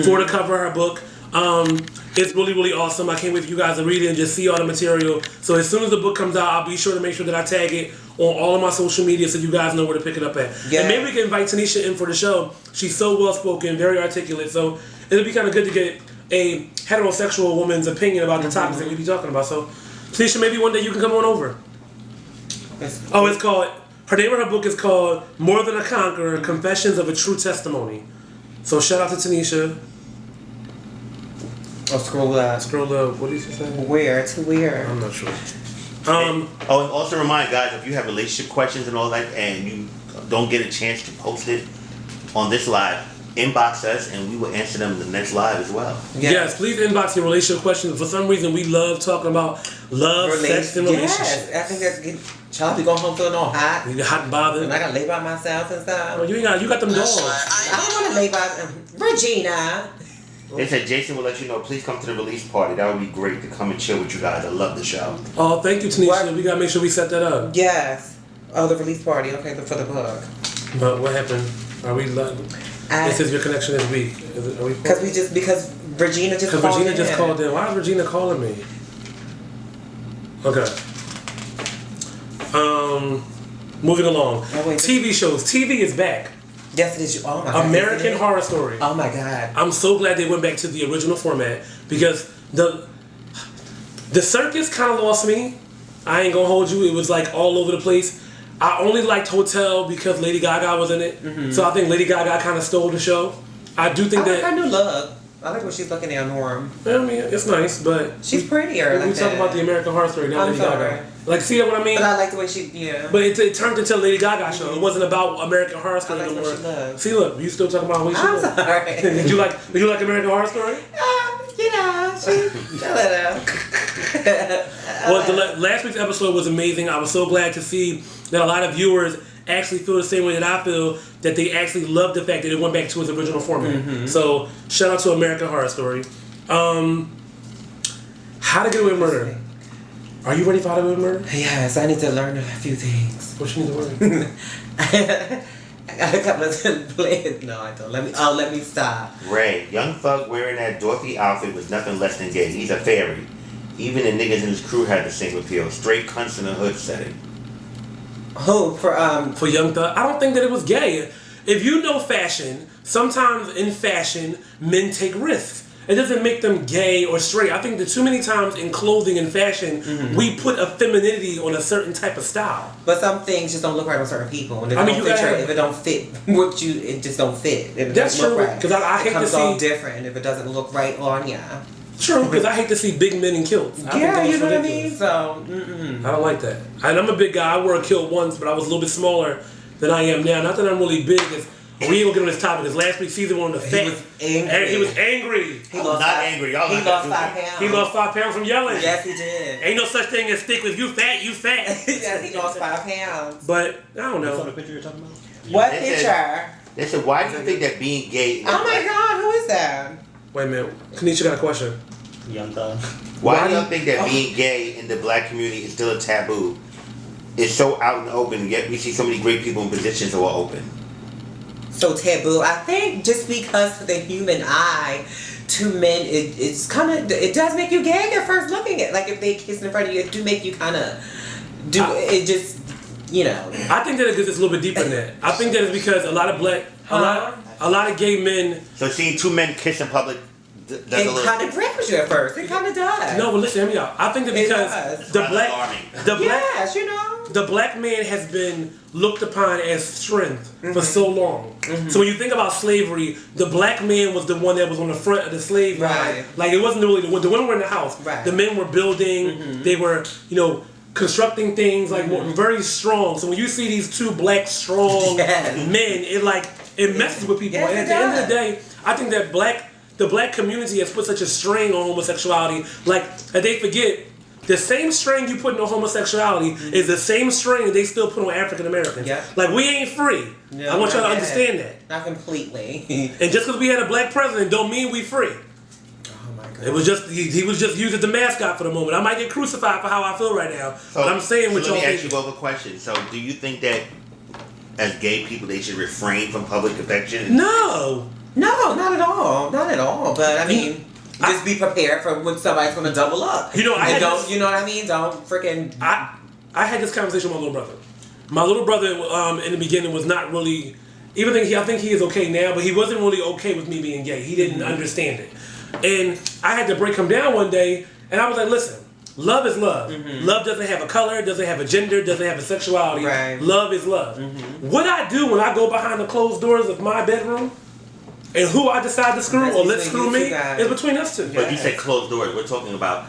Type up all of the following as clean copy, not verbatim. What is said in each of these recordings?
for the cover of her book. It's really, really awesome. I can't wait for you guys to read it and just see all the material. So as soon as the book comes out, I'll be sure to make sure that I tag it on all of my social media so you guys know where to pick it up at. Yeah. And maybe we can invite Tanisha in for the show. She's so well-spoken, very articulate. So it'll be kind of good to get a heterosexual woman's opinion about the topics that we be talking about. So Tanisha, maybe one day you can come on over. Oh, it's called, her name of her book is called More Than a Conqueror, Confessions of a True Testimony. So shout out to Tanisha. Oh, scroll up. Scroll up. What did you say? Where? To where? I'm not sure. And also remind guys, if you have relationship questions and all that, and you don't get a chance to post it on this live, inbox us and we will answer them in the next live as well. Yes, please inbox your relationship questions. For some reason, we love talking about love, sex, and relationships. Yes, I think that's good. Child, be going home feeling all hot. You hot and bothered. And I gotta lay by myself and stuff. Well, you got them dogs. I don't want to lay by Regina. They said Jacen will let you know, please come to the release party. That would be great to come and chill with you guys. I love the show. Oh, thank you, Tanisha. What? We gotta make sure we set that up. Yes. Oh, the release party. Okay, for the book. But what happened? Are we? This is your connection this week. Are we? Because Regina just called in. Regina just called in. Why is Regina calling me? Okay. Moving along. Oh, wait. TV shows. TV is back. Yes, it is. Oh my God. American Horror Story. Oh my God. I'm so glad they went back to the original format because the circus kind of lost me. I ain't gonna hold you. It was like all over the place. I only liked Hotel because Lady Gaga was in it. Mm-hmm. So I think Lady Gaga kind of stole the show. I do think that. I like her new look. I like what she's looking at Norm. I mean, it's nice, but she's prettier. We talk about the American Horror Story, not Lady Gaga. Like, see what I mean? But I like the way she, yeah. But it turned into a Lady Gaga show. It wasn't about American Horror Story no more. See, look, you still talking about what she looked. I'm sorry. Did you like American Horror Story? You know, Well, the last week's episode was amazing. I was so glad to see that a lot of viewers actually feel the same way that I feel, that they actually love the fact that it went back to its original format. Mm-hmm. So, shout out to American Horror Story. How to Get Away with Murder. Are you ready for How to Get Away with Murder? Yes, I need to learn a few things. What you need to learn? I got a couple of plans. No, I don't. Let me stop. Ray, Young Thug wearing that Dorothy outfit was nothing less than gay. He's a fairy. Even the niggas in his crew had the same appeal. Straight cunts in the hood setting. Who for Young Thug? I don't think that it was gay. If you know fashion, sometimes in fashion, men take risks. It doesn't make them gay or straight. I think that too many times in clothing and fashion, we put a femininity on a certain type of style. But some things just don't look right on certain people. And if it don't fit what you, it just don't fit. That's true. Because I hate to see. It comes all different if it doesn't look right on ya. True, because I hate to see big men in kilts. Yeah, you know what I mean? So, I don't like that. And I'm a big guy. I wore a kilt once, but I was a little bit smaller than I am now. Not that I'm really big. We ain't gonna get on this topic because last week's season one of the fat. He was angry. He lost 5 pounds. He lost 5 pounds from yelling. Yes, he did. Ain't no such thing as stick with you fat, you fat. Yes, he lost 5 pounds. But I don't know. That's the picture you're talking about? What picture? They said, why do you think that being gay? Oh my God, who is that? Wait a minute, Kanisha got a question. Young Thug. Why do you think that being gay in the black community is still a taboo? It's so out and open, yet we see so many great people in positions who are open. So taboo. I think just because for the human eye, to men, it's kind of, it does make you gag at first looking at. Like if they kiss in front of you, it do make you kind of it just, you know. I think that it goes a little bit deeper than that. I think that it's because a lot of a lot of gay men. So seeing two men kiss in public. It kind of grabs you at first. It kind of does. No, but listen, hear me out. I think that because the black man has been looked upon as strength for so long. Mm-hmm. So when you think about slavery, the black man was the one that was on the front of the slave line. Like it wasn't really the women were in the house. Right. The men were building. Mm-hmm. They were, constructing things like very strong. So when you see these two black strong men, it messes with people. Yes, and at the end of the day, I think that the black community has put such a strain on homosexuality, that they forget the same strain you put on homosexuality is the same strain that they still put on African Americans. Yeah. Like, we ain't free. No, I want y'all to understand that. Not completely. And just because we had a black president don't mean we free. Oh my God. It was just, he was just used as the mascot for the moment. I might get crucified for how I feel right now. So, but I'm saying what y'all think. Let me ask you both a question. So, do you think that as gay people they should refrain from public affection? No. No, not at all. Not at all. But I mean, just be prepared for when somebody's going to double up. You know, you know what I mean? Don't freaking. I had this conversation with my little brother. My little brother, in the beginning, was not really. I think he is okay now, but he wasn't really okay with me being gay. He didn't understand it, and I had to break him down one day, and I was like, "Listen, love is love. Love doesn't have a color, doesn't have a gender, doesn't have a sexuality. Right. Love is love. What I do when I go behind the closed doors of my bedroom, and who I decide to screw or let screw me, is between us two. But you said closed doors. We're talking about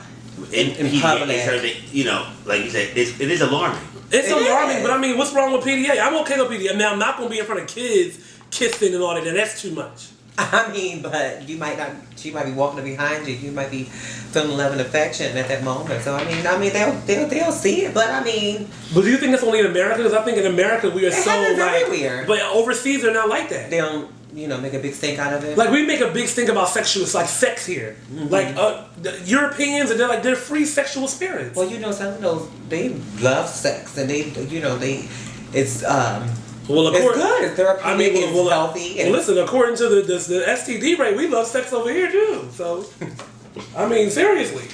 in public. you know, like you said, it is alarming. It's alarming, but I mean, what's wrong with PDA? I'm okay with PDA. Now, I'm not going to be in front of kids kissing and all that. That's too much. I mean, but you might not. She might be walking behind you. You might be feeling love and affection at that moment. So I mean, they'll see it. But I mean, but do you think that's only in America? Because I think in America we are so like, weird. But overseas they're not like that. They don't, make a big stink out of it. Like we make a big stink about like sex here. Like the Europeans, and they're free sexual spirits. Well, some of those they love sex, and it's well, it's good. It's therapeutic. It's healthy. Well, listen, according to the STD rate, we love sex over here too. So, I mean, seriously.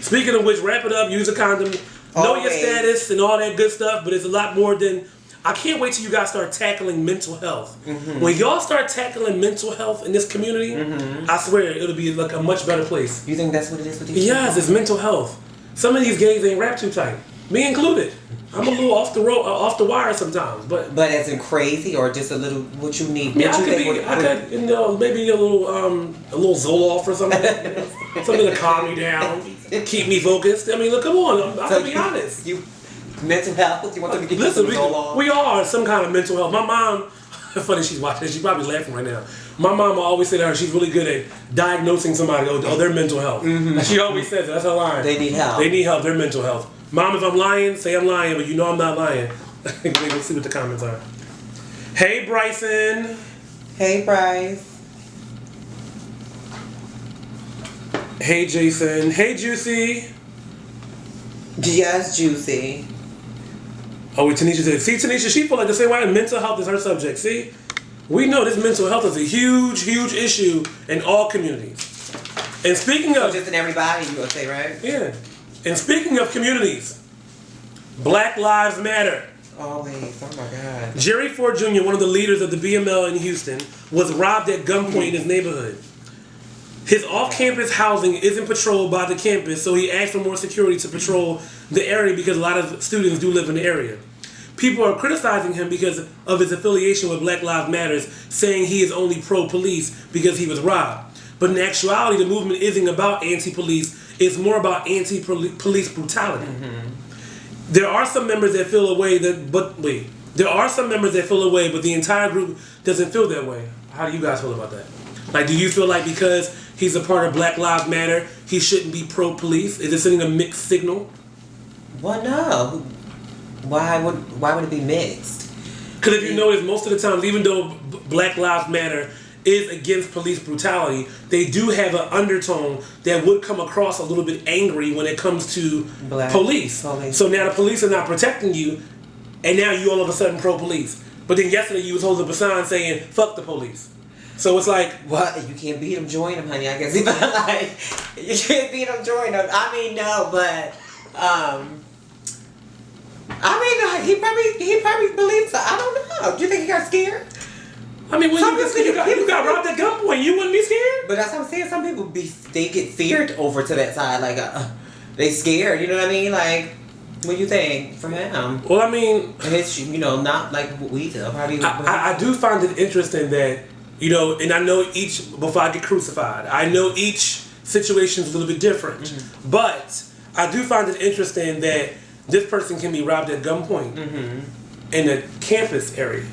Speaking of which, wrap it up. Use a condom. Know your status and all that good stuff. But it's a lot more than. I can't wait till you guys start tackling mental health. When y'all start tackling mental health in this community, I swear it'll be like a much better place. You think that's what it is with these? Yes, it's mental health. Some of these gays ain't wrapped too tight. Me included. I'm a little off the wire sometimes, but as in crazy or just a little what you need. Yeah, I could maybe a little Zoloft or something, something to calm me down, keep me focused. I mean, look, come on, I'm gonna be honest. Mental health. You want them to get listen, Zoloft? We are some kind of mental health. My mom, funny she's watching. She's probably laughing right now. My mom always said to her, she's really good at diagnosing somebody. Oh, their mental health. She always says that. That's her line. They need help. They need help. Their mental health. Mom, if I'm lying, say I'm lying, but I'm not lying. Let's see what the comments are. Hey, Bryson. Hey, Bryce. Hey, Jacen. Hey, Juicy. Yes, Juicy. Oh, wait, Tanisha said, see, Tanisha, she feel like the same way. Mental health is her subject. See? We know this mental health is a huge, huge issue in all communities. And speaking of... just in everybody, you would say, right? Yeah. And speaking of communities, Black Lives Matter. Always. Oh my God. Jerry Ford Jr., one of the leaders of the BML in Houston, was robbed at gunpoint in his neighborhood. His off-campus housing isn't patrolled by the campus, so he asked for more security to patrol the area because a lot of students do live in the area. People are criticizing him because of his affiliation with Black Lives Matter, saying he is only pro-police because he was robbed. But in actuality, the movement isn't about anti-police. It's more about anti-police brutality. There are some members that feel away, but the entire group doesn't feel that way. How do you guys feel about that? Like, do you feel like because he's a part of Black Lives Matter, he shouldn't be pro-police? Is it sending a mixed signal? Well, no. Why would it be mixed? Because if you notice, most of the time, even though Black Lives Matter is against police brutality, they do have an undertone that would come across a little bit angry when it comes to police. So now the police are not protecting you, and now you all of a sudden pro-police. But then yesterday you was holding up a sign saying, fuck the police. So it's like... What? You can't beat them, join them, honey. I guess. Like, you can't beat them, join them. I mean, no, but... he probably believes so. I don't know. Do you think he got scared? I mean, when you got robbed at gunpoint, you wouldn't be scared? But that's what I'm saying. Some people they get feared over to that side. Like, they scared. You know what I mean? Like, what do you think from him? Well, I mean... It's, not like what we do. I do find it interesting that, and I know before I get crucified, I know each situation is a little bit different. But I do find it interesting that this person can be robbed at gunpoint in the campus area.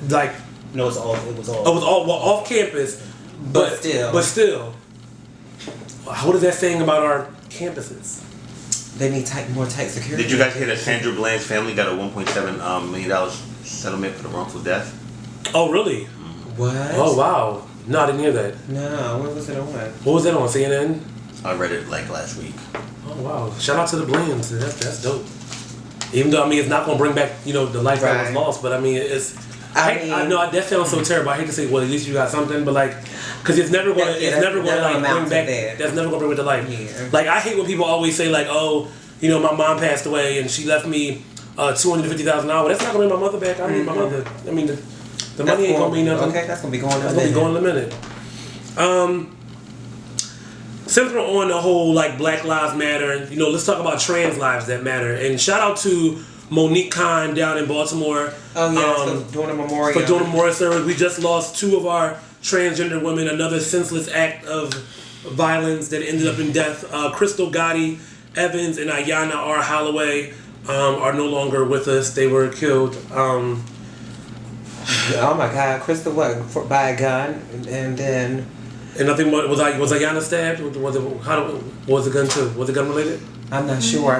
Like... No, it was all. It was all off campus, but still. What is that saying about our campuses? They need more tight security. Did you guys hear that Sandra Bland's family got a $1.7 million settlement for the wrongful death? Oh, really? What? Oh, wow. No, I didn't hear that. No, what was it on? What was that on, CNN? I read it last week. Oh, wow. Shout out to the Blands. That's dope. Even though, it's not going to bring back, the life that was lost, but, it's... I know that sounds so terrible. I hate to say, well, at least you got something, but like, because it's never gonna, like bring back. That's never gonna bring it to life. Yeah. Like, I hate when people always say like, oh, you know, my mom passed away and she left me $250,000. That's not gonna bring my mother back. I need my mother. I mean, the money ain't gonna mean nothing. Okay, that's gonna be going. That's gonna be going in a minute. Since we're on the whole like Black Lives Matter, and you know, let's talk about trans lives that matter. And shout out to Monique Khan down in Baltimore. Oh yeah, for doing a memorial. For doing a memorial service. We just lost 2 of our transgender women. Another senseless act of violence that ended up in death. Crystal Gotti Evans and Ayanna R. Holloway are no longer with us. They were killed. Oh my God, Crystal by a gun, and then. And nothing was Ayanna stabbed? Was it gun too? Was it gun related? I'm not sure.